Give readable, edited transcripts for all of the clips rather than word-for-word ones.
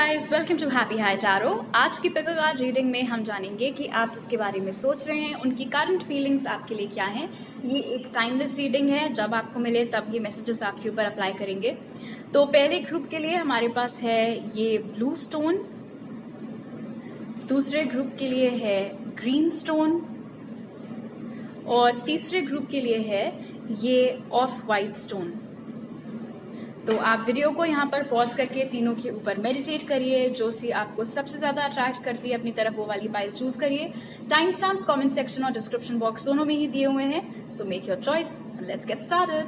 Guys, welcome to happy high tarot. आज की pick card reading में हम जानेंगे कि आप जिसके बारे में सोच रहे हैं उनकी करंट फीलिंग्स आपके लिए क्या हैं। ये एक टाइमलेस रीडिंग है, जब आपको मिले तब ये मैसेजेस आपके ऊपर अप्लाई करेंगे। तो पहले ग्रुप के लिए हमारे पास है ये ब्लू स्टोन, दूसरे ग्रुप के लिए है ग्रीन स्टोन और तीसरे ग्रुप के लिए है ये ऑफ वाइट स्टोन। तो आप वीडियो को यहाँ पर पॉज करके तीनों के ऊपर मेडिटेट करिए। जो सी आपको सबसे ज्यादा अट्रैक्ट करती है अपनी तरफ वो वाली पाइल चूज करिए। टाइम स्टैम्प्स कमेंट सेक्शन और डिस्क्रिप्शन बॉक्स दोनों में ही दिए हुए हैं, so make your choice. Let's get started.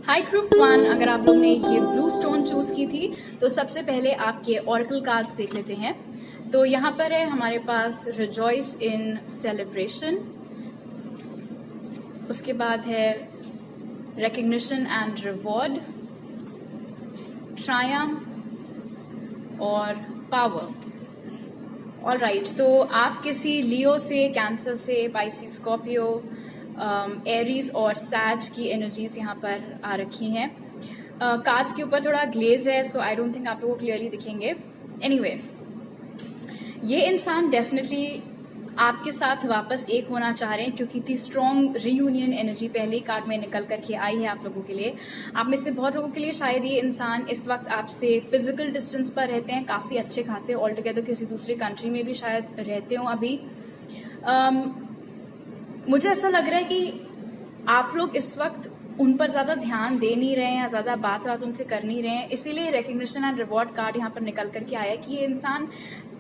High group 1, अगर आप लोग ने ये ब्लू स्टोन चूज की थी तो सबसे पहले आपके ऑरेकल कार्ड्स देख लेते हैं। तो यहाँ पर है हमारे पास रिजॉइस इन सेलिब्रेशन, उसके बाद है रिकग्निशन एंड रिवॉर्ड, ट्रायम्फ और पावर। ऑलराइट, तो आप किसी लियो से, कैंसर से, पाइसिस, स्कॉर्पियो, एरीज और सैज की एनर्जीज यहाँ पर आ रखी हैं। कार्ड्स के ऊपर थोड़ा ग्लेज है, सो आई डोंट थिंक आप लोगों को क्लियरली दिखेंगे। एनीवे, ये इंसान डेफिनेटली आपके साथ वापस एक होना चाह रहे हैं, क्योंकि इतनी स्ट्रॉन्ग रीयूनियन एनर्जी पहले ही कार्ड में निकल करके आई है आप लोगों के लिए। आप में से बहुत लोगों के लिए शायद ये इंसान इस वक्त आपसे फिजिकल डिस्टेंस पर रहते हैं, काफी अच्छे खासे, ऑल टुगेदर किसी दूसरे कंट्री में भी शायद रहते हो अभी। मुझे ऐसा लग रहा है कि आप लोग इस वक्त उन पर ज्यादा ध्यान दे नहीं रहे हैं या ज्यादा बात उनसे कर नहीं रहे हैं, इसीलिए रिकग्निशन एंड रिवॉर्ड कार्ड यहाँ पर निकल करके आया कि ये इंसान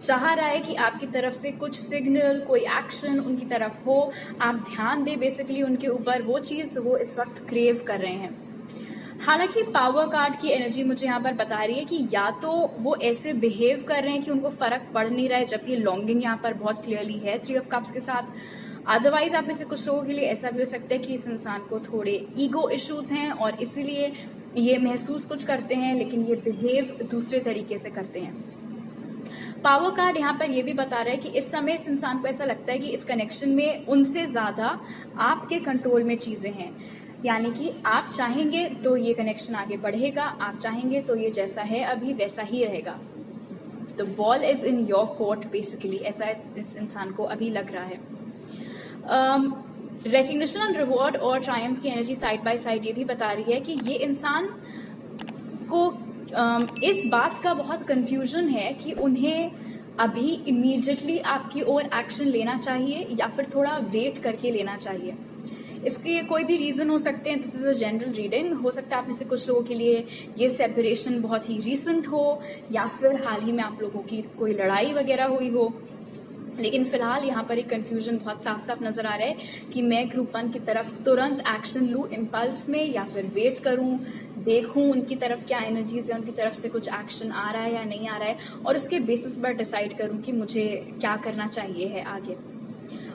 चाह रहा है कि आपकी तरफ से कुछ सिग्नल, कोई एक्शन उनकी तरफ हो, आप ध्यान दें बेसिकली उनके ऊपर, वो चीज वो इस वक्त क्रेव कर रहे हैं। हालांकि पावर कार्ड की एनर्जी मुझे यहाँ पर बता रही है कि या तो वो ऐसे बिहेव कर रहे हैं कि उनको फर्क पड़ नहीं रहा है, जबकि लॉन्गिंग यहाँ पर बहुत क्लियरली है 3 ऑफ कप्स के साथ। अदरवाइज आप में से कुछ लोगों के लिए ऐसा भी हो सकता है कि इस इंसान को थोड़े ईगो इश्यूज हैं और इसीलिए ये महसूस कुछ करते हैं लेकिन ये बिहेव दूसरे तरीके से करते हैं। पावर कार्ड यहाँ पर ये भी बता रहा है कि इस समय इस इंसान को ऐसा लगता है कि इस कनेक्शन में उनसे ज्यादा आपके कंट्रोल में चीजें हैं, यानी कि आप चाहेंगे तो ये कनेक्शन आगे बढ़ेगा, आप चाहेंगे तो ये जैसा है अभी वैसा ही रहेगा। The ball is in your court basically, ऐसा इस इंसान को अभी लग रहा है। रिकग्निशन एंड रिवॉर्ड और ट्रायम्फ की एनर्जी साइड बाय साइड ये भी बता रही है कि ये इंसान को इस बात का बहुत कंफ्यूजन है कि उन्हें अभी इमीडिएटली आपकी ओर एक्शन लेना चाहिए या फिर थोड़ा वेट करके लेना चाहिए। इसके कोई भी रीजन हो सकते हैं। This is a general reading, हो सकता है आप में से कुछ लोगों के लिए ये सेपरेशन बहुत ही रीसेंट हो या फिर हाल ही में आप लोगों की कोई लड़ाई वगैरह हुई हो, लेकिन फिलहाल यहाँ पर एक कंफ्यूजन बहुत साफ साफ नजर आ रहा है कि मैं ग्रुप 1 की तरफ तुरंत एक्शन लूं इम्पल्स में या फिर वेट करूं, देखूं उनकी तरफ क्या एनर्जीज है, उनकी तरफ से कुछ एक्शन आ रहा है या नहीं आ रहा है और उसके बेसिस पर डिसाइड करूं कि मुझे क्या करना चाहिए है आगे।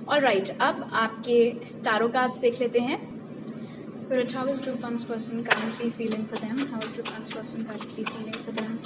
ऑलराइट, अब आपके टैरो कार्ड्स देख लेते हैं। Spirit, how is group 1's person currently feeling for them? How is group 1's person currently feeling for them?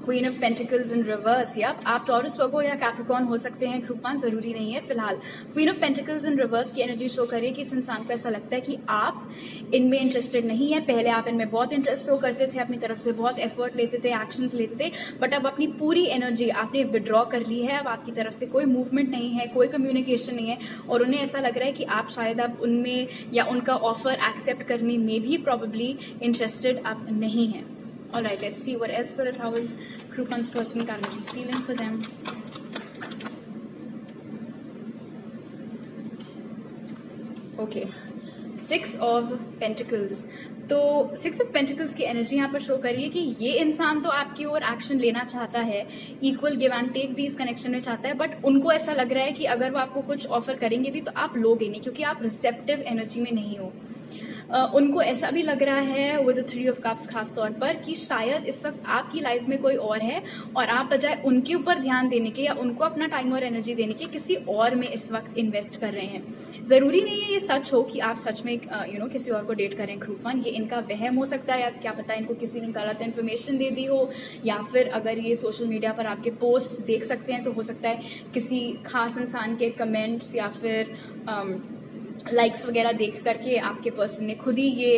Queen of pentacles in reverse. या आप टॉरस, वर्गो या कैप्रिकॉर्न हो सकते हैं ग्रुप 1, जरूरी नहीं है। फिलहाल queen of pentacles in reverse की एनर्जी शो करे कि इस इंसान को ऐसा लगता है कि आप इनमें इंटरेस्टेड नहीं है। पहले आप इनमें बहुत इंटरेस्ट शो करते थे, अपनी तरफ से बहुत एफर्ट लेते थे, एक्शंस लेते थे, बट अब अपनी पूरी एनर्जी आपने विड्रॉ कर ली है। अब आपकी तरफ से कोई मूवमेंट नहीं है, कोई कम्युनिकेशन नहीं है और उन्हें ऐसा लग रहा है कि आप शायद अब उनमें या उनका ऑफर एक्सेप्ट करने में भी प्रॉबेबली इंटरेस्टेड अब नहीं है। Alright, let's see what else Spirit, how is group 1's person currently feeling for them? Okay, 6 of Pentacles. तो 6 of Pentacles की एनर्जी यहाँ पर शो करिए कि ये इंसान तो आपकी ओर एक्शन लेना चाहता है, इक्वल गिव एंड टेक भी इस कनेक्शन में चाहता है, बट उनको ऐसा लग रहा है कि अगर वो आपको कुछ ऑफर करेंगे भी तो आप लोगे नहीं, क्योंकि आप रिसेप्टिव एनर्जी में नहीं हो। उनको ऐसा भी लग रहा है विद 3 ऑफ कप्स खास तौर पर कि शायद इस वक्त आपकी लाइफ में कोई और है और आप बजाय उनके ऊपर ध्यान देने के या उनको अपना टाइम और एनर्जी देने के किसी और में इस वक्त इन्वेस्ट कर रहे हैं। जरूरी नहीं है ये सच हो कि आप सच में किसी और को डेट करें ग्रुप 1, ये इनका वहम हो सकता है या क्या पता इनको किसी ने गलत इन्फॉर्मेशन दे दी हो, या फिर अगर ये सोशल मीडिया पर आपके पोस्ट देख सकते हैं तो हो सकता है किसी खास इंसान के कमेंट्स या फिर लाइक्स वगैरह देख करके आपके पर्सन ने खुद ही ये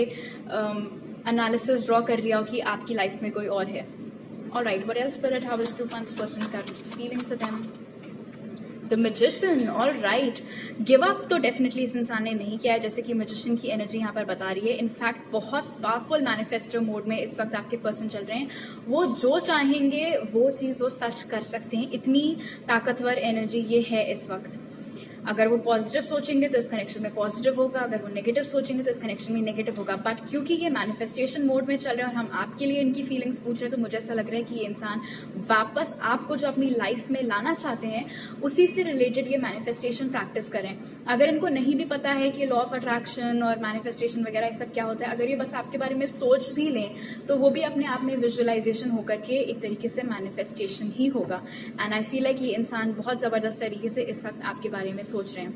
एनालिसिस ड्रॉ कर लिया हो कि आपकी लाइफ में कोई और है। All right, what else, Spirit? How is group one's person currently feeling for them? The Magician, all right. Give up तो डेफिनेटली इस इंसान ने नहीं किया है, जैसे कि मैजिशियन की एनर्जी यहाँ पर बता रही है. इनफैक्ट बहुत पावरफुल मैनिफेस्टो मोड में इस वक्त आपके पर्सन चल रहे हैं. वो जो चाहेंगे वो चीज़ वो सच कर सकते हैं. इतनी ताकतवर एनर्जी ये है इस वक्त. अगर वो पॉजिटिव सोचेंगे तो इस कनेक्शन में पॉजिटिव होगा, अगर वो नेगेटिव सोचेंगे तो इस कनेक्शन में नेगेटिव होगा. बट क्योंकि ये मैनिफेस्टेशन मोड में चल रहे हैं और हम आपके लिए इनकी फीलिंग्स पूछ रहे हैं, तो मुझे ऐसा लग रहा है कि ये इंसान वापस आपको जो अपनी लाइफ में लाना चाहते हैं उसी से रिलेटेड ये मैनिफेस्टेशन प्रैक्टिस करें. अगर इनको नहीं भी पता है कि लॉ ऑफ अट्रैक्शन और मैनिफेस्टेशन वगैरह ये सब क्या होता है, अगर ये बस आपके बारे में सोच भी लें तो वो भी अपने आप में विजुअलाइजेशन होकर के एक तरीके से मैनिफेस्टेशन ही होगा. एंड आई फील लाइक ये इंसान बहुत जबरदस्त तरीके से इस वक्त आपके बारे में सोच रहे हैं.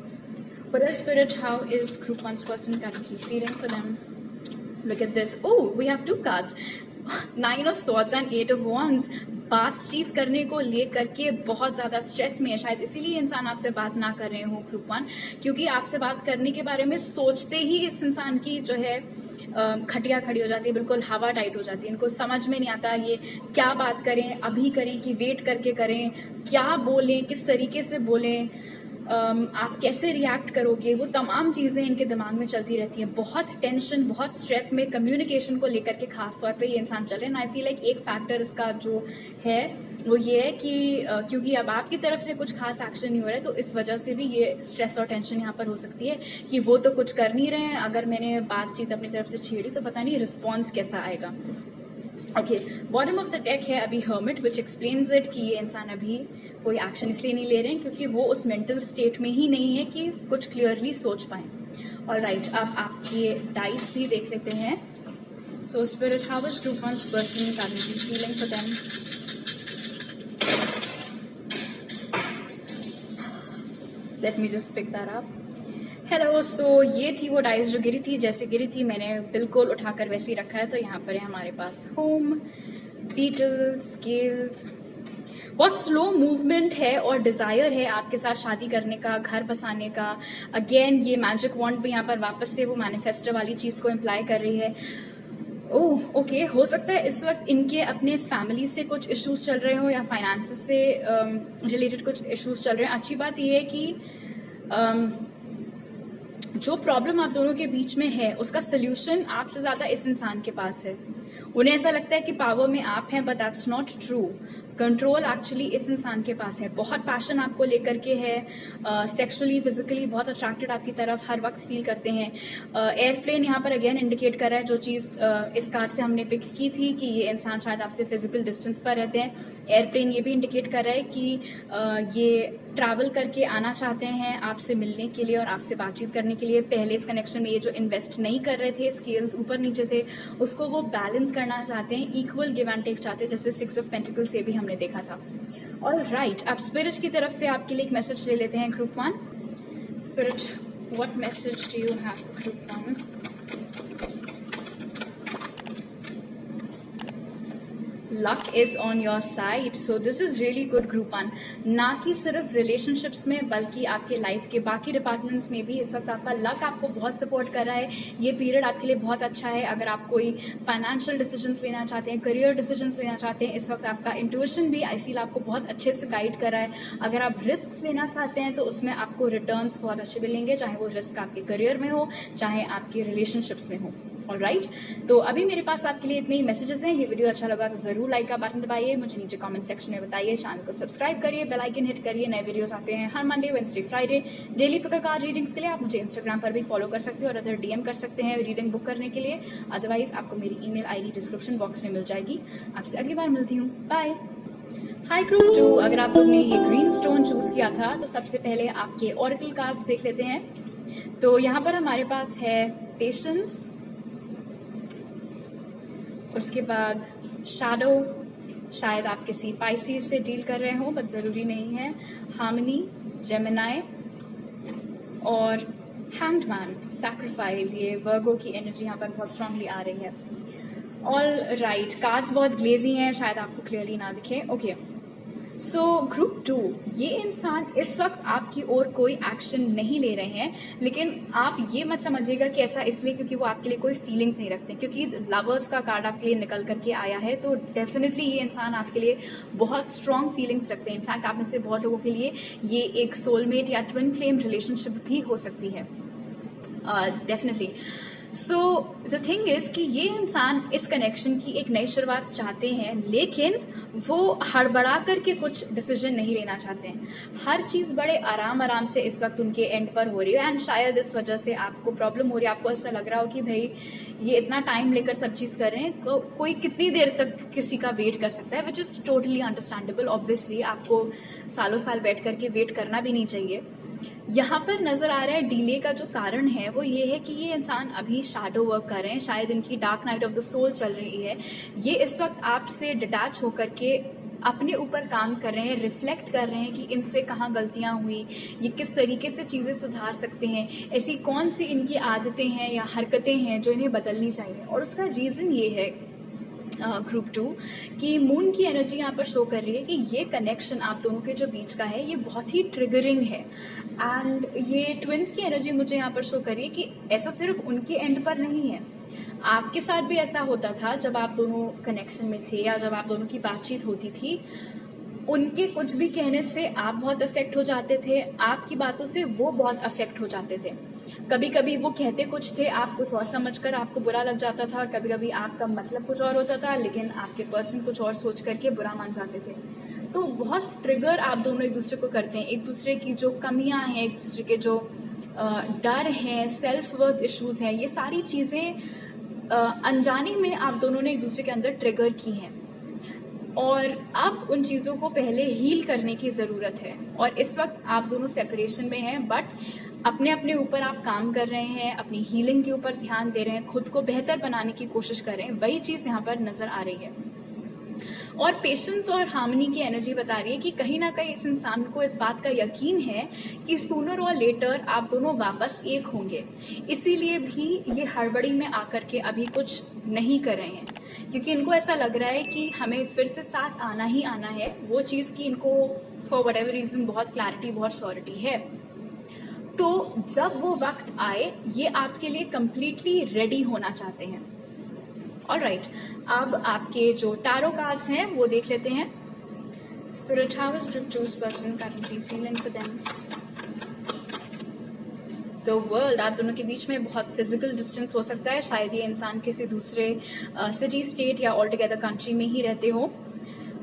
But else, Spirit, how is group one's person currently feeling for them? Look at this. Oh, we have two cards. 9 of Swords and 8 of Wands. बातचीत करने को लेकर के बहुत ज़्यादा स्ट्रेस में है. शायद इसीलिए इंसान आपसे बात ना कर रहे हो ग्रुप वन, क्योंकि आपसे बात करने के बारे में सोचते ही इस इंसान की जो है खटिया खड़ी हो जाती है, बिल्कुल हवा टाइट हो जाती है. इनको समझ में नहीं आता ये क्या बात करें, अभी करें कि वेट करके करें, क्या बोलें, किस तरीके से बोलें, आप कैसे रिएक्ट करोगे, वो तमाम चीज़ें इनके दिमाग में चलती रहती हैं. बहुत टेंशन, बहुत स्ट्रेस में कम्युनिकेशन को लेकर के खास तौर पे ये इंसान चल रहे हैं. आई फील लाइक एक फैक्टर इसका जो है वो ये है कि क्योंकि अब आपकी तरफ से कुछ खास एक्शन नहीं हो रहा है, तो इस वजह से भी ये स्ट्रेस और टेंशन यहाँ पर हो सकती है कि वो तो कुछ कर नहीं रहे हैं, अगर मैंने बातचीत अपनी तरफ से छेड़ी तो पता नहीं रिस्पॉन्स कैसा आएगा. Okay, bottom of the deck है अभी हर्मिट, विच एक्सप्लेन्स इट कि ये इंसान अभी कोई एक्शन इसलिए नहीं ले रहे हैं क्योंकि वो उस मेंटल स्टेट में ही नहीं है कि कुछ क्लियरली सोच पाए. ऑलराइट, अब आपके डाइस भी देख लेते हैं. So spirit, how is group one's person currently feeling for them? Let me just pick that up. Hello, so ये थी वो डाइस जो गिरी थी. जैसे गिरी थी मैंने बिल्कुल उठाकर वैसे ही रखा है. तो यहाँ पर है हमारे पास होम, बीटल्स, स्केल्स. बहुत स्लो मूवमेंट है और डिजायर है आपके साथ शादी करने का, घर बसाने का. अगेन ये मैजिक वॉन्ड भी यहाँ पर वापस से वो मैनिफेस्टो वाली चीज को इम्प्लाई कर रही है. ओह ओके, हो सकता है इस वक्त इनके अपने फैमिली से कुछ इश्यूज चल रहे हो या फाइनेंसेस से रिलेटेड कुछ इश्यूज चल रहे हैं. अच्छी बात यह है कि जो प्रॉब्लम आप दोनों के बीच में है उसका सोल्यूशन आपसे ज्यादा इस इंसान के पास है. उन्हें ऐसा लगता है कि पावर में आप हैं, but that's not true. Control actually इस इंसान के पास है. बहुत पैशन आपको लेकर के है, सेक्सुअली फिजिकली बहुत अट्रैक्टेड आपकी तरफ हर वक्त फील करते हैं. एयरप्लेन यहाँ पर अगेन इंडिकेट कर रहा है, जो चीज़ इस कार्ड से हमने पिक की थी कि ये इंसान शायद आपसे फिजिकल डिस्टेंस पर रहते हैं. एयरप्लेन ये भी इंडिकेट कर रहा है कि ये ट्रैवल करके आना चाहते हैं आपसे मिलने के लिए और आपसे बातचीत करने के लिए. पहले इस कनेक्शन में ये जो इन्वेस्ट नहीं कर रहे थे, स्केल्स ऊपर नीचे थे, उसको वो बैलेंस करना चाहते हैं, इक्वल गिव एंड टेक चाहते हैं, जैसे 6 ऑफ पेंटिकल्स से भी हमने देखा था. ऑल राइट, अब स्पिरिट की तरफ से आपके लिए एक मैसेज ले लेते हैं group one. Spirit, what message do you have for group one? Luck is on your side, so this is really good group one. ना कि सिर्फ रिलेशनशिप्स में बल्कि आपके लाइफ के बाकी डिपार्टमेंट्स में भी इस वक्त आपका लक आपको बहुत सपोर्ट कर रहा है. ये पीरियड आपके लिए बहुत अच्छा है. अगर आप कोई फाइनेंशियल डिसीजंस लेना चाहते हैं, करियर डिसीजंस लेना चाहते हैं, इस वक्त आपका इंट्यूशन भी आई फील आपको बहुत अच्छे से गाइड कर रहा है. अगर आप रिस्क लेना चाहते हैं तो उसमें आपको रिटर्न्स बहुत अच्छे मिलेंगे, चाहे वो रिस्क आपके करियर में हो, चाहे आपके रिलेशनशिप्स में हो. ऑलराइट, तो अभी मेरे पास आपके लिए इतने ही मैसेजेस हैं. ये वीडियो अच्छा लगा तो जरूर लाइक का बटन दबाइए, मुझे नीचे कमेंट सेक्शन में बताइए, चैनल को सब्सक्राइब करिए, बेल आइकन हिट करिए. नए वीडियोस आते हैं हर Monday, Wednesday, Friday. Daily pick card readings के लिए आप मुझे इंस्टाग्राम पर भी फॉलो कर सकते हो और अदर डीएम कर सकते हैं रीडिंग बुक करने के लिए. अदरवाइज आपको मेरी ईमेल आईडी डिस्क्रिप्शन बॉक्स में मिल जाएगी. आपसे अगली बार मिलती हूँ. बाय. हाई ग्रुप टू, अगर आप लोग ने ये ग्रीन स्टोन चूज किया था तो सबसे पहले आपके ऑरेकल कार्ड्स देख लेते हैं. तो यहाँ पर हमारे पास है पेशेंस, उसके बाद शैडो, शायद आप किसी पाइसिस से डील कर रहे हो बट जरूरी नहीं है, हार्मनी, जेमिनाई और हैंडमैन, सैक्रिफाइस. ये वर्गो की एनर्जी यहाँ पर बहुत स्ट्रांगली आ रही है. ऑल राइट, कार्ड्स बहुत ग्लेजी हैं, शायद आपको क्लियरली ना दिखे. ओके, सो ग्रुप 2, ये इंसान इस वक्त आपकी ओर कोई एक्शन नहीं ले रहे हैं, लेकिन आप ये मत समझिएगा कि ऐसा इसलिए क्योंकि वो आपके लिए कोई फीलिंग्स नहीं रखते, क्योंकि लवर्स का कार्ड आपके लिए निकल करके आया है, तो डेफिनेटली ये इंसान आपके लिए बहुत स्ट्रॉन्ग फीलिंग्स रखते हैं। इनफैक्ट आप में से बहुत लोगों के लिए ये एक सोलमेट या ट्विन फ्लेम रिलेशनशिप भी हो सकती है, definitely. So the thing is कि ये इंसान इस कनेक्शन की एक नई शुरुआत चाहते हैं, लेकिन वो हड़बड़ा करके कुछ डिसीजन नहीं लेना चाहते हैं। हर चीज़ बड़े आराम आराम से इस वक्त उनके एंड पर हो रही है, एंड शायद इस वजह से आपको प्रॉब्लम हो रही है। आपको ऐसा लग रहा हो कि भाई ये इतना टाइम लेकर सब चीज़ कर रहे हैं, कोई कितनी देर तक किसी का वेट कर सकता है, which is totally understandable. Obviously आपको सालों साल बैठ करके वेट करना भी नहीं चाहिए। यहाँ पर नजर आ रहा है डीले का जो कारण है वो ये है कि ये इंसान अभी शैडो वर्क कर रहे हैं, शायद इनकी dark night of the soul चल रही है। ये इस वक्त आपसे डिटैच होकर के अपने ऊपर काम कर रहे हैं, रिफ्लेक्ट कर रहे हैं कि इनसे कहाँ गलतियाँ हुई, ये किस तरीके से चीज़ें सुधार सकते हैं, ऐसी कौन सी इनकी आदतें हैं या हरकतें हैं जो इन्हें बदलनी चाहिए। और उसका रीज़न ये है ग्रुप 2 कि मून की एनर्जी यहाँ पर शो कर रही है कि ये कनेक्शन आप दोनों के जो बीच का है ये बहुत ही ट्रिगरिंग है, एंड ये ट्विंस की एनर्जी मुझे यहाँ पर शो कर रही है कि ऐसा सिर्फ उनके एंड पर नहीं है, आपके साथ भी ऐसा होता था जब आप दोनों कनेक्शन में थे या जब आप दोनों की बातचीत होती थी। उनके कुछ भी कहने से आप बहुत अफेक्ट हो जाते थे, आपकी बातों से वो बहुत अफेक्ट हो जाते थे। कभी कभी वो कहते कुछ थे, आप कुछ और समझकर आपको बुरा लग जाता था, और कभी कभी आपका मतलब कुछ और होता था लेकिन आपके पर्सन कुछ और सोच करके बुरा मान जाते थे। तो बहुत ट्रिगर आप दोनों एक दूसरे को करते हैं, एक दूसरे की जो कमियां हैं, एक दूसरे के जो डर हैं, सेल्फ वर्थ इश्यूज हैं, ये सारी चीज़ें अनजाने में आप दोनों ने एक दूसरे के अंदर ट्रिगर की हैं, और अब उन चीज़ों को पहले हील करने की ज़रूरत है। और इस वक्त आप दोनों सेपरेशन में हैं, बट अपने अपने ऊपर आप काम कर रहे हैं, अपनी हीलिंग के ऊपर ध्यान दे रहे हैं, खुद को बेहतर बनाने की कोशिश कर रहे हैं, वही चीज़ यहाँ पर नज़र आ रही है। और पेशेंस और हार्मनी की एनर्जी बता रही है कि कहीं ना कहीं इस इंसान को इस बात का यकीन है कि सूनर और लेटर आप दोनों वापस एक होंगे, इसीलिए भी ये हड़बड़ी में आकर के अभी कुछ नहीं कर रहे हैं, क्योंकि इनको ऐसा लग रहा है कि हमें फिर से साथ आना ही आना है। वो चीज़ की इनको फॉर वट एवर रीजन बहुत क्लैरिटी, बहुत श्योरिटी है। तो जब वो वक्त आए, ये आपके लिए कंप्लीटली रेडी होना चाहते हैं। ऑलराइट, अब आपके जो टारो कार्ड्स हैं वो देख लेते हैं। Spirit, how is group 2's person currently feeling for them? The world, आप दोनों के बीच में बहुत फिजिकल डिस्टेंस हो सकता है, शायद ये इंसान किसी दूसरे सिटी, स्टेट या ऑल टुगेदर कंट्री में ही रहते हो।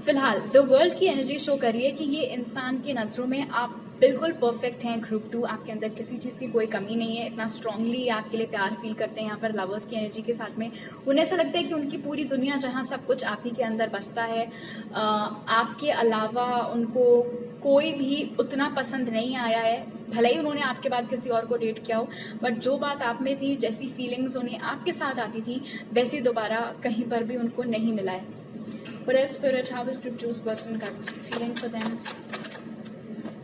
फिलहाल द वर्ल्ड की एनर्जी शो कर रही है कि ये इंसान की नज़रों में आप बिल्कुल परफेक्ट हैं। ग्रुप 2, आपके अंदर किसी चीज़ की कोई कमी नहीं है, इतना स्ट्रांगली आपके लिए प्यार फील करते हैं। यहाँ पर लवर्स की एनर्जी के साथ में उन्हें ऐसा लगता है कि उनकी पूरी दुनिया, जहाँ सब कुछ आप ही के अंदर बसता है, आपके अलावा उनको कोई भी उतना पसंद नहीं आया है। भले ही उन्होंने आपके बाद किसी और को डेट किया हो, बट जो बात आप में थी, जैसी फीलिंग्स उन्हें आपके साथ आती थी, वैसी दोबारा कहीं पर भी उनको नहीं मिला है। But else, Spirit, how is Group 2's person feeling for them?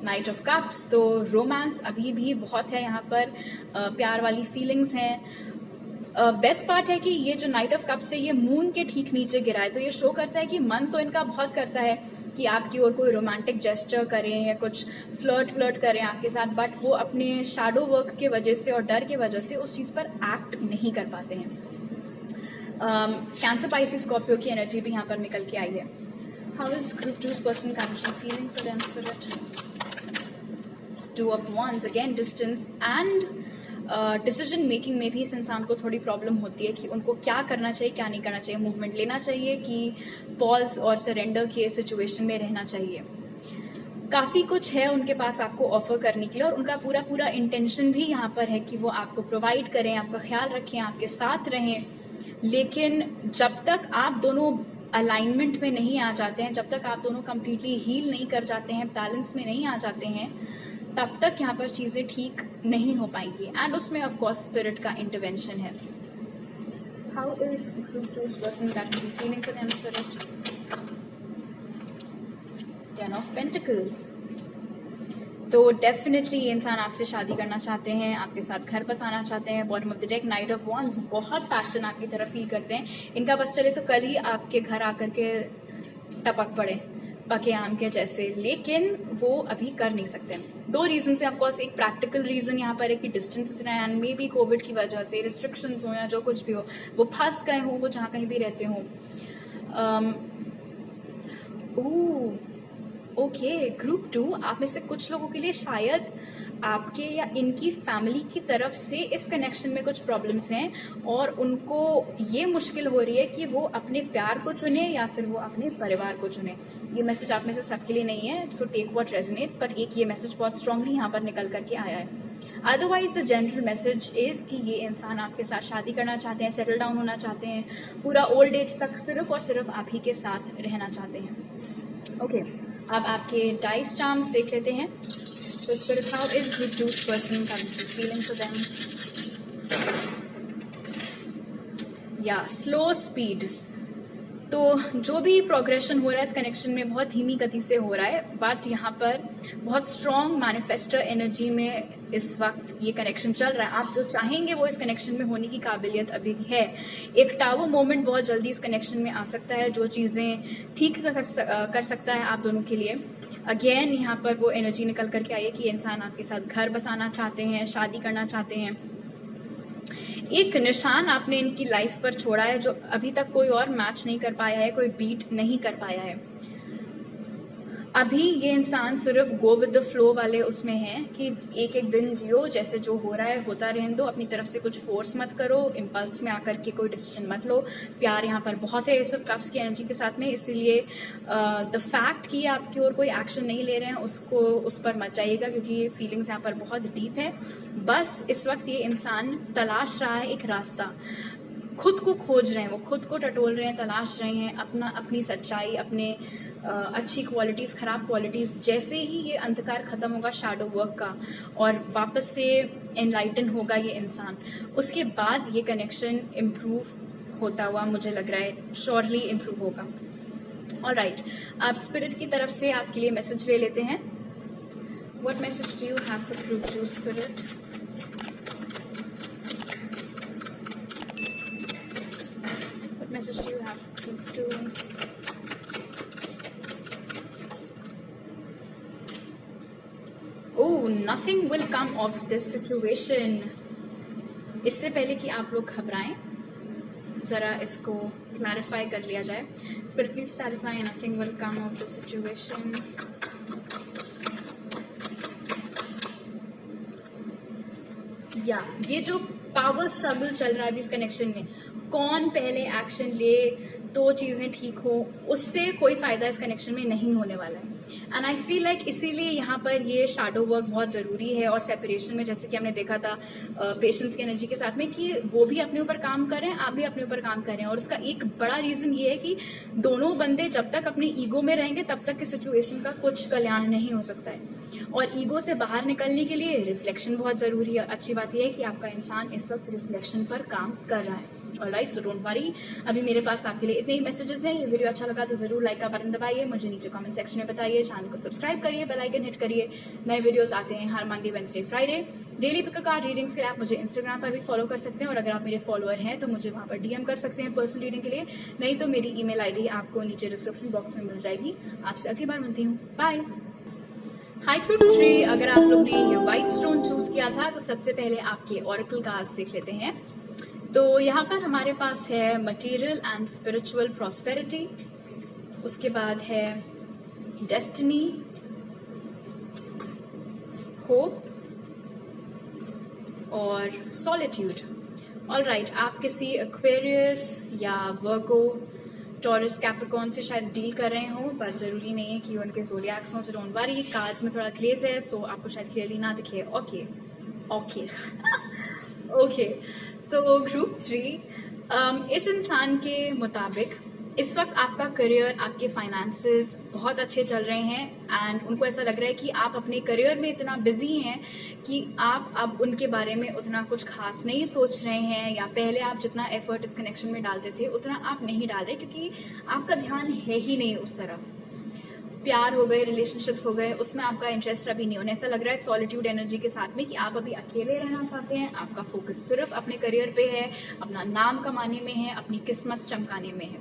Night of cups, तो रोमांस अभी भी बहुत है यहाँ पर, प्यार वाली फीलिंग्स हैं। बेस्ट पार्ट है कि ये जो नाइट ऑफ कप्स है ये मून के ठीक नीचे गिरा है, तो ये शो करता है कि मन तो इनका बहुत करता है कि आपकी ओर कोई रोमांटिक जेस्चर करें या कुछ फ्लर्ट करें आपके साथ, बट वो अपने शैडो वर्क के वजह से और डर के वजह से उस चीज़ पर एक्ट नहीं कर पाते हैं। कैंसर, पाइसेस, स्कॉर्पियो की एनर्जी भी यहाँ पर निकल के आई है। How is group 2's person currently feeling for them, Spirit? 2 of Wands, again distance and decision making में भी इस इंसान को थोड़ी प्रॉब्लम होती है कि उनको क्या करना चाहिए, क्या नहीं करना चाहिए, मूवमेंट लेना चाहिए कि पॉज और सरेंडर के सिचुएशन में रहना चाहिए। काफ़ी कुछ है उनके पास आपको ऑफर करने के लिए, और उनका पूरा इंटेंशन भी यहाँ पर है कि वो आपको प्रोवाइड करें, आपका ख्याल रखें, आपके साथ रहें। लेकिन जब तक आप दोनों अलाइनमेंट में नहीं आ जाते हैं, जब तक आप दोनों कंप्लीटली हील नहीं कर जाते हैं, बैलेंस में नहीं आ जाते हैं, तब तक यहाँ पर चीज़ें ठीक नहीं हो पाएंगी, एंड उसमें ऑफ कोर्स स्पिरिट का इंटरवेंशन है। How is group 2's person currently feeling for them, Spirit? 10 of Pentacles, तो डेफिनेटली ये इंसान आपसे शादी करना चाहते हैं, आपके साथ घर बसाना चाहते हैं। Bottom of the deck, night of wands, बहुत पैशन आपकी तरफ फील करते हैं। इनका बस चले तो कल ही आपके घर आकर के टपक पड़े, पके आम के जैसे, लेकिन वो अभी कर नहीं सकते। 2 रीजन है ऑफकोर्स। एक प्रैक्टिकल रीजन यहाँ पर है कि डिस्टेंस इतना है, एंड मे बी कोविड की वजह से रिस्ट्रिक्शंस हो या जो कुछ भी हो, वो फंस गए हो, वो जहाँ कहीं भी रहते हो। ओके, ग्रुप 2, आप में से कुछ लोगों के लिए शायद आपके या इनकी फैमिली की तरफ से इस कनेक्शन में कुछ प्रॉब्लम्स हैं और उनको ये मुश्किल हो रही है कि वो अपने प्यार को चुने या फिर वो अपने परिवार को चुने। ये मैसेज आप में से सबके लिए नहीं है, सो टेक व्हाट रेजोनेट्स, पर एक ये मैसेज बहुत स्ट्रांगली यहाँ पर निकल करके आया है। Otherwise the general message is कि ये इंसान आपके साथ शादी करना चाहते हैं, सेटल डाउन होना चाहते हैं, पूरा ओल्ड एज तक सिर्फ और सिर्फ आप ही के साथ रहना चाहते हैं। ओके, अब आपके डाइस चार्म्स देख लेते हैं। So Spirit, how is group 2's person currently feeling for them? Yeah, slow speed. तो जो भी प्रोग्रेशन हो रहा है इस कनेक्शन में बहुत धीमी गति से हो रहा है, बट यहाँ पर बहुत स्ट्रॉन्ग मैनिफेस्टर एनर्जी में इस वक्त ये कनेक्शन चल रहा है। आप जो चाहेंगे वो इस कनेक्शन में होने की काबिलियत अभी है। एक टावर मोमेंट बहुत जल्दी इस कनेक्शन में आ सकता है जो चीज़ें ठीक कर सकता है आप दोनों के लिए। अगेन यहाँ पर वो एनर्जी निकल करके आई है कि इंसान आपके साथ घर बसाना चाहते हैं, शादी करना चाहते हैं। एक निशान आपने इनकी लाइफ पर छोड़ा है जो अभी तक कोई और मैच नहीं कर पाया है, कोई बीट नहीं कर पाया है। अभी ये इंसान सिर्फ गो विद द फ्लो वाले उसमें है कि एक एक दिन जियो, जैसे जो हो रहा है होता रहने दो, अपनी तरफ से कुछ फोर्स मत करो, इम्पल्स में आकर के कोई डिसीजन मत लो। प्यार यहाँ पर बहुत है एस ऑफ कप्स की एनर्जी के साथ में, इसीलिए द फैक्ट कि आपकी ओर कोई एक्शन नहीं ले रहे हैं उसको उस पर मत जाइएगा, क्योंकि ये फीलिंग्स यहाँ पर बहुत डीप है। बस इस वक्त ये इंसान तलाश रहा है एक रास्ता, खुद को खोज रहे हैं, वो खुद को टटोल रहे हैं, तलाश रहे हैं अपनी सच्चाई, अपने अच्छी क्वालिटीज़, ख़राब क्वालिटीज़। जैसे ही ये अंधकार ख़त्म होगा शैडो वर्क का और वापस से एनलाइटन होगा ये इंसान, उसके बाद ये कनेक्शन इम्प्रूव होता हुआ मुझे लग रहा है श्योरली इम्प्रूव होगा। ऑलराइट, आप स्पिरिट की तरफ से आपके लिए मैसेज ले लेते हैं। What message do you have for group 2 spirit? What message do you have for group 2? Oh, nothing will come of this situation. इससे पहले कि आप लोग घबराएं, जरा इसको क्लैरिफाई कर लिया जाए। Spirit, please clarify. Nothing will come of this situation. या ये जो पावर स्ट्रगल चल रहा है अभी इस कनेक्शन में, कौन पहले एक्शन ले तो चीज़ें ठीक हो, उससे कोई फ़ायदा इस कनेक्शन में नहीं होने वाला है। एंड आई फील लाइक इसीलिए यहाँ पर ये शैडो वर्क बहुत ज़रूरी है। और सेपरेशन में जैसे कि हमने देखा था पेशेंस की एनर्जी के साथ में कि वो भी अपने ऊपर काम कर रहे हैं, आप भी अपने ऊपर काम कर रहे हैं। और उसका एक बड़ा रीज़न ये है कि दोनों बंदे जब तक अपने ईगो में रहेंगे तब तक की सिचुएशन का कुछ कल्याण नहीं हो सकता है। और ईगो से बाहर निकलने के लिए रिफ्लेक्शन बहुत ज़रूरी है। अच्छी बात यह है कि आपका इंसान इस वक्त रिफ्लेक्शन पर काम कर रहा है। Alright, so don't worry. अभी मेरे पास आपके लिए इतने ही मैसेजेस हैं। ये वीडियो अच्छा लगा तो जरूर लाइक का बटन दबाइए, मुझे नीचे कमेंट सेक्शन में बताइए, चैनल को सब्सक्राइब करिए, बेल आइकन हिट करिए। नए वीडियोस आते हैं हर Monday, Wednesday, Friday. Daily pick card readings के लिए आप मुझे इंस्टाग्राम पर भी फॉलो कर सकते हैं, और अगर आप मेरे फॉलोअर हैं तो मुझे वहाँ पर डीएम कर सकते हैं पर्सनल रीडिंग के लिए। नहीं तो मेरी ईमेल आईडी आपको नीचे डिस्क्रिप्शन बॉक्स में मिल जाएगी। आपसे अगली बार मिलती हूँ, बाय। हाई ग्रुप 3, अगर आप लोग ने ये व्हाइट स्टोन चूज किया था तो सबसे पहले आपके ऑरेकल कार्ड्स देख लेते हैं। तो यहाँ पर हमारे पास है मटेरियल एंड स्पिरिचुअल प्रॉस्पेरिटी, उसके बाद है डेस्टिनी, होप और सॉलिट्यूड। ऑलराइट, आप किसी एक्वेरियस या वर्गो, टॉरस, कैप्रिकॉर्न से शायद डील कर रहे हो, पर जरूरी नहीं है कि उनके ज़ोडिएक्स हों, सो डोंट वरी। कार्ड्स में थोड़ा ग्लेज है, सो आपको शायद क्लियरली ना दिखे। ओके ओके तो ग्रुप 3, इस इंसान के मुताबिक इस वक्त आपका करियर, आपके फाइनेंसेस बहुत अच्छे चल रहे हैं, एंड उनको ऐसा लग रहा है कि आप अपने करियर में इतना बिजी हैं कि आप अब उनके बारे में उतना कुछ खास नहीं सोच रहे हैं, या पहले आप जितना एफर्ट इस कनेक्शन में डालते थे उतना आप नहीं डाल रहे, क्योंकि आपका ध्यान है ही नहीं उस तरफ। प्यार हो गए, रिलेशनशिप्स हो गए, उसमें आपका इंटरेस्ट अभी नहीं होने। ऐसा लग रहा है सॉलिट्यूड एनर्जी के साथ में कि आप अभी अकेले रहना चाहते हैं। आपका फोकस सिर्फ अपने करियर पे है, अपना नाम कमाने में है, अपनी किस्मत चमकाने में है।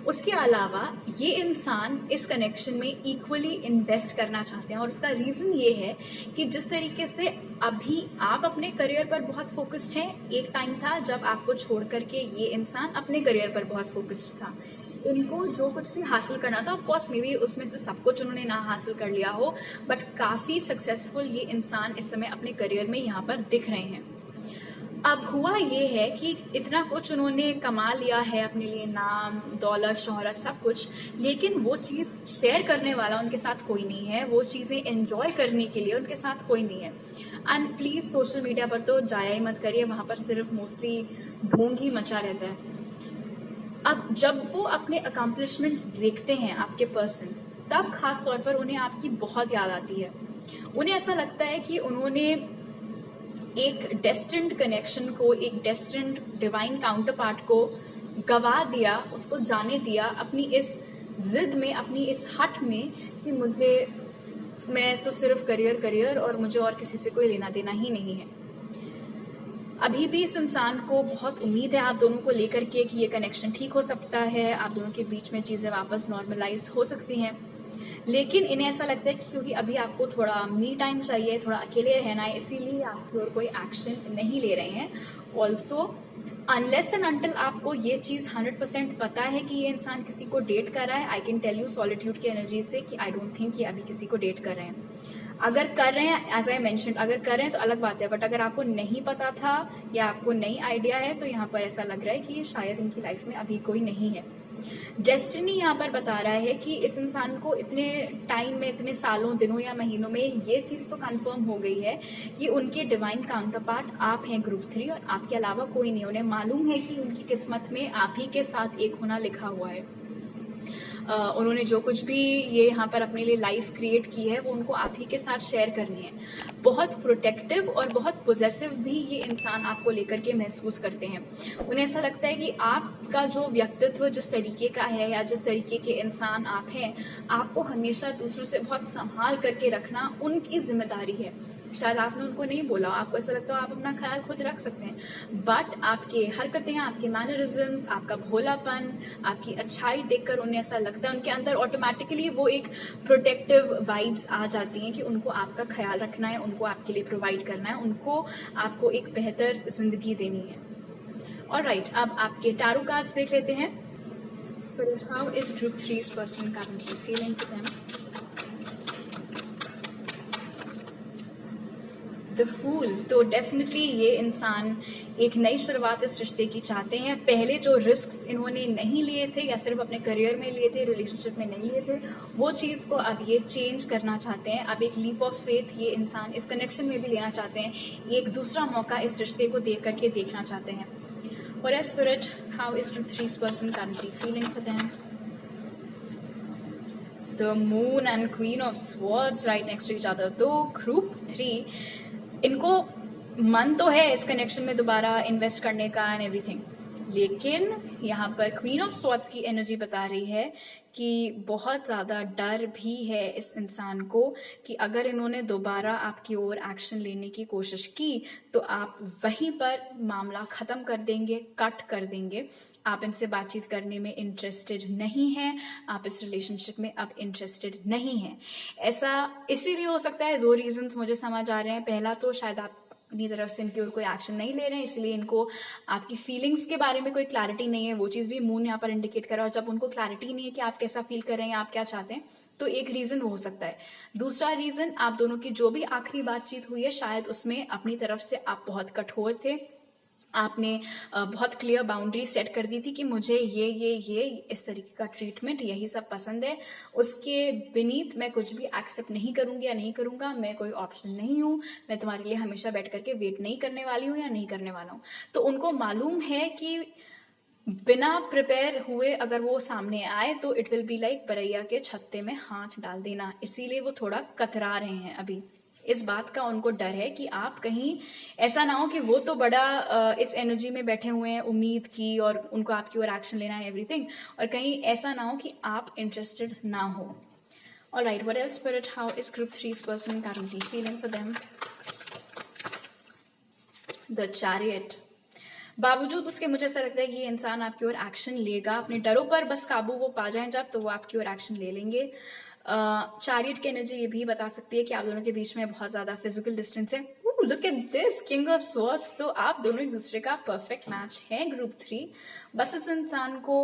उसके अलावा ये इंसान इस कनेक्शन में इक्वली इन्वेस्ट करना चाहते हैं, और उसका रीज़न ये है कि जिस तरीके से अभी आप अपने करियर पर बहुत फोकस्ड हैं, एक टाइम था जब आपको छोड़ करके ये इंसान अपने करियर पर बहुत फोकस्ड था। इनको जो कुछ भी हासिल करना था, ऑफ कोर्स मे बी उसमें से सब कुछ उन्होंने ना हासिल कर लिया हो, बट काफ़ी सक्सेसफुल ये इंसान इस समय अपने करियर में यहाँ पर दिख रहे हैं। अब हुआ ये है कि इतना कुछ उन्होंने कमा लिया है अपने लिए, नाम, दौलत, शोहरत, सब कुछ, लेकिन वो चीज़ शेयर करने वाला उनके साथ कोई नहीं है, वो चीज़ें एंजॉय करने के लिए उनके साथ कोई नहीं है। एंड प्लीज़ सोशल मीडिया पर तो जाया ही मत करिए, वहाँ पर सिर्फ मोस्टली धूम ही मचा रहता है। अब जब वो अपने अकम्पलिशमेंट्स देखते हैं आपके पर्सन, तब खास तौर पर उन्हें आपकी बहुत याद आती है। उन्हें ऐसा लगता है कि उन्होंने एक डेस्टिन्ड कनेक्शन को, एक डेस्टिन्ड डिवाइन काउंटर पार्ट को गवा दिया, उसको जाने दिया अपनी इस जिद में, अपनी इस हट में कि मैं तो सिर्फ करियर और मुझे और किसी से कोई लेना देना ही नहीं है। अभी भी इस इंसान को बहुत उम्मीद है आप दोनों को लेकर के कि ये कनेक्शन ठीक हो सकता है, आप दोनों के बीच में चीज़ें वापस नॉर्मलाइज हो सकती हैं, लेकिन इन्हें ऐसा लगता है कि क्योंकि अभी आपको थोड़ा मी टाइम चाहिए, थोड़ा अकेले रहना है, इसीलिए आपकी ओर कोई एक्शन नहीं ले रहे हैं। ऑल्सो अनलेस एंड अनटिल आपको ये चीज़ 100% पता है कि ये इंसान किसी को डेट कर रहा है, I can tell you solitude की एनर्जी से कि आई डोंट थिंक कि अभी किसी को डेट कर रहे हैं। अगर कर रहे हैं, एज आई मैंशन, अगर कर रहे हैं तो अलग बात है, बट अगर आपको नहीं पता था या आपको नई आइडिया है, तो यहाँ पर ऐसा लग रहा है कि शायद इनकी लाइफ में अभी कोई नहीं है। डेस्टिनी यहाँ पर बता रहा है कि इस इंसान को इतने टाइम में, इतने सालों, दिनों या महीनों में ये चीज़ तो कंफर्म हो गई है कि उनके डिवाइन काउंटर पार्ट आप हैं, ग्रुप 3, और आपके अलावा कोई नहीं। उन्हें मालूम है कि उनकी किस्मत में आप ही के साथ एक होना लिखा हुआ है। उन्होंने जो कुछ भी ये यहाँ पर अपने लिए लाइफ क्रिएट की है, वो उनको आप ही के साथ शेयर करनी है। बहुत प्रोटेक्टिव और बहुत पोजेसिव भी ये इंसान आपको लेकर के महसूस करते हैं। उन्हें ऐसा लगता है कि आपका जो व्यक्तित्व जिस तरीके का है या जिस तरीके के इंसान आप हैं, आपको हमेशा दूसरों से बहुत संभाल करके रखना उनकी जिम्मेदारी है। शायद आपने उनको नहीं बोला, आपको ऐसा लगता है आप अपना ख्याल खुद रख सकते हैं, बट आपके हरकतें, आपके मैनरिज्म्स, आपका भोलापन, आपकी अच्छाई देखकर उन्हें ऐसा लगता है, उनके अंदर ऑटोमेटिकली वो एक प्रोटेक्टिव वाइब्स आ जाती हैं कि उनको आपका ख्याल रखना है, उनको आपके लिए प्रोवाइड करना है, उनको आपको एक बेहतर जिंदगी देनी है। ऑलराइट, अब आपके टैरो कार्ड्स देख लेते हैं। Spirit, how is group 3's person currently feeling for them? The fool, तो डेफिनेटली ये इंसान एक नई शुरुआत इस रिश्ते की चाहते हैं। पहले जो रिस्क इन्होंने नहीं लिए थे या सिर्फ अपने करियर में लिए थे, रिलेशनशिप में नहीं लिए थे, वो चीज़ को अब ये चेंज करना चाहते हैं। अब एक लीप ऑफ फेथ ये इंसान इस कनेक्शन में भी लेना चाहते हैं, एक दूसरा मौका इस रिश्ते को देख करके देखना चाहते हैं। और as spirit, how is group 3's person currently feeling for them? The moon and queen of swords right next to each other. तो ग्रुप 3, इनको मन तो है इस कनेक्शन में दोबारा इन्वेस्ट करने का एंड एवरीथिंग, लेकिन यहाँ पर क्वीन ऑफ स्वॉर्ड्स की एनर्जी बता रही है कि बहुत ज़्यादा डर भी है इस इंसान को कि अगर इन्होंने दोबारा आपकी ओर एक्शन लेने की कोशिश की तो आप वहीं पर मामला ख़त्म कर देंगे, कट कर देंगे। आप इनसे बातचीत करने में इंटरेस्टेड नहीं हैं, आप इस रिलेशनशिप में अब इंटरेस्टेड नहीं हैं। ऐसा इसीलिए हो सकता है, 2 रीजंस मुझे समझ आ रहे हैं। पहला तो शायद आप अपनी तरफ से इनकी ओर कोई एक्शन नहीं ले रहे हैं, इसलिए इनको आपकी फीलिंग्स के बारे में कोई क्लैरिटी नहीं है। वो चीज़ भी मून यहाँ पर इंडिकेट कर रहा है, और जब उनको क्लैरिटी नहीं है कि आप कैसा फील कर रहे हैं, आप क्या चाहते हैं, तो एक रीज़न वो हो सकता है। दूसरा रीज़न, आप दोनों की जो भी आखिरी बातचीत हुई है, शायद उसमें अपनी तरफ से आप बहुत कठोर थे। आपने बहुत क्लियर बाउंड्री सेट कर दी थी कि मुझे ये इस तरीके का ट्रीटमेंट, यही सब पसंद है, उसके बीनीथ मैं कुछ भी एक्सेप्ट नहीं करूँगी या नहीं करूँगा, मैं कोई ऑप्शन नहीं हूँ, मैं तुम्हारे लिए हमेशा बैठ करके वेट नहीं करने वाली हूँ या नहीं करने वाला हूँ। तो उनको मालूम है कि बिना प्रिपेयर हुए अगर वो सामने आए तो it will be like Baraiya के छत्ते में हाथ डाल देना, इसीलिए वो थोड़ा कतरा रहे हैं अभी। इस बात का उनको डर है कि आप कहीं ऐसा ना हो कि वो तो बड़ा इस एनर्जी में बैठे हुए हैं उम्मीद की, और उनको आपकी ओर एक्शन लेना है एवरीथिंग, और कहीं ऐसा ना हो कि आप इंटरेस्टेड ना हो। Alright, what else spirit, how is group 3's person currently feeling for them? The chariot, बावजूद उसके मुझे ऐसा लगता है कि ये इंसान आपकी ओर एक्शन लेगा। अपने डरों पर बस काबू वो पा जाएं जब, तो वो आपकी ओर एक्शन ले लेंगे। चैरियट की एनर्जी ये भी बता सकती है कि आप दोनों के बीच में बहुत ज्यादा फिजिकल डिस्टेंस है। Look at this king of swords, तो आप दोनों एक दूसरे का परफेक्ट मैच है ग्रुप 3। बस इस इंसान को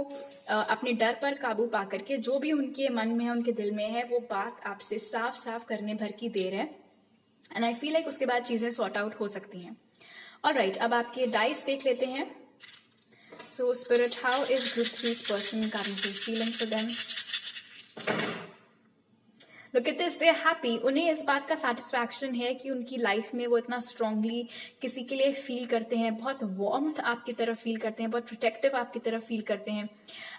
अपने डर पर काबू पा करके जो भी उनके मन में है, उनके दिल में है, वो बात आपसे साफ साफ करने भर की देर है। एंड आई फील लाइक उसके बाद चीजें सॉर्ट आउट हो सकती हैं। ऑलराइट, अब आपके डाइस देख लेते हैं। So spirit, how is group 3 person currently feeling for them? Look at this, they are happy. उन्हें इस बात का सेटिस्फैक्शन है कि उनकी लाइफ में वो इतना स्ट्रांगली किसी के लिए फील करते हैं, बहुत वार्मथ आपकी तरफ फील करते हैं, बहुत प्रोटेक्टिव आपकी तरफ फील करते हैं,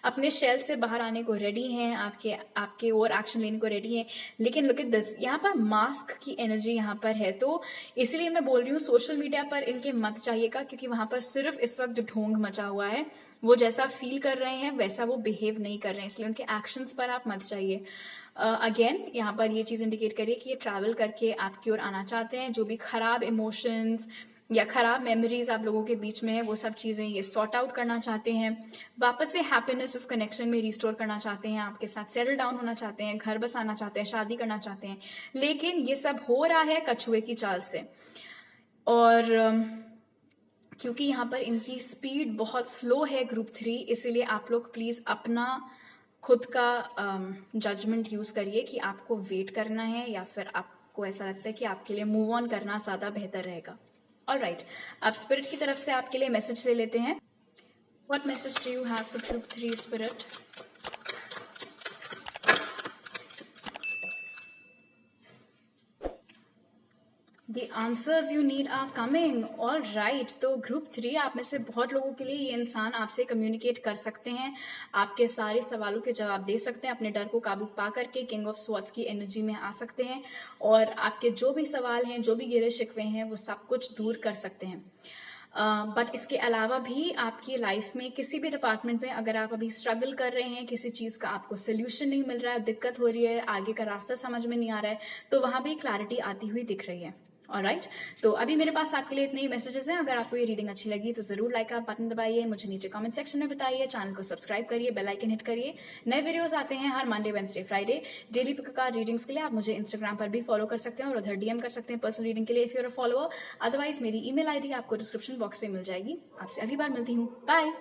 अपने शेल से बाहर आने को रेडी हैं, आपके और एक्शन लेने को रेडी हैं। लेकिन लुक एट दिस, यहाँ पर मास्क की एनर्जी यहाँ पर है, तो इसलिए मैं बोल रही हूँ सोशल मीडिया पर इनके मत जाइएगा, क्योंकि वहां पर सिर्फ इस वक्त ढोंग मचा हुआ है। वो जैसा फील कर रहे हैं वैसा वो बिहेव नहीं कर रहे हैं, इसलिए उनके एक्शंस पर आप मत जाइए। अगेन यहाँ पर ये चीज इंडिकेट करिए कि ये ट्रैवल करके आपकी ओर आना चाहते हैं। जो भी खराब इमोशंस या खराब मेमोरीज आप लोगों के बीच में है, वो सब चीजें ये सॉर्ट आउट करना चाहते हैं। वापस से हैप्पीनेस इस कनेक्शन में रिस्टोर करना चाहते हैं, आपके साथ सेटल डाउन होना चाहते हैं, घर बसाना चाहते हैं, शादी करना चाहते हैं। लेकिन ये सब हो रहा है कछुए की चाल से, और क्योंकि यहाँ पर इनकी स्पीड बहुत स्लो है ग्रुप 3, इसीलिए आप लोग प्लीज अपना खुद का जजमेंट यूज करिए कि आपको वेट करना है या फिर आपको ऐसा लगता है कि आपके लिए मूव ऑन करना ज्यादा बेहतर रहेगा। ऑलराइट, अब स्पिरिट की तरफ से आपके लिए मैसेज ले लेते हैं। What message do you have for group 3 spirit? The answers you need are coming. All right, तो ग्रुप 3 आप में से बहुत लोगों के लिए ये इंसान आपसे कम्युनिकेट कर सकते हैं, आपके सारे सवालों के जवाब दे सकते हैं, अपने डर को काबू पा करके किंग ऑफ स्वॉर्ड्स की एनर्जी में आ सकते हैं, और आपके जो भी सवाल हैं, जो भी गिले शिकवे हैं, वो सब कुछ दूर कर सकते हैं। बट इसके अलावा भी आपकी लाइफ में किसी भी डिपार्टमेंट में अगर आप अभी स्ट्रगल कर रहे हैं, किसी चीज का आपको सोल्यूशन नहीं मिल रहा है, दिक्कत हो रही है, आगे का रास्ता समझ में नहीं आ रहा है, तो वहां भी क्लैरिटी आती हुई दिख रही है। ऑलराइट, तो अभी मेरे पास आपके लिए इतने ही मैसेजेस हैं। अगर आपको ये रीडिंग अच्छी लगी तो जरूर लाइक का बटन दबाइए, मुझे नीचे कमेंट सेक्शन में बताइए, चैनल को सब्सक्राइब करिए, बेल आइकन हिट करिए। नए वीडियोस आते हैं हर Monday, Wednesday, Friday daily pick card readings के लिए। आप मुझे इंस्टाग्राम पर भी फॉलो कर सकते हैं और उधर डीएम कर सकते हैं पर्सनल रीडिंग के लिए if you are a follower. Otherwise मेरी ईमेल आईडी आपको डिस्क्रिप्शन बॉक्स पे मिल जाएगी। आपसे अगली बार मिलती हूँ, बाय।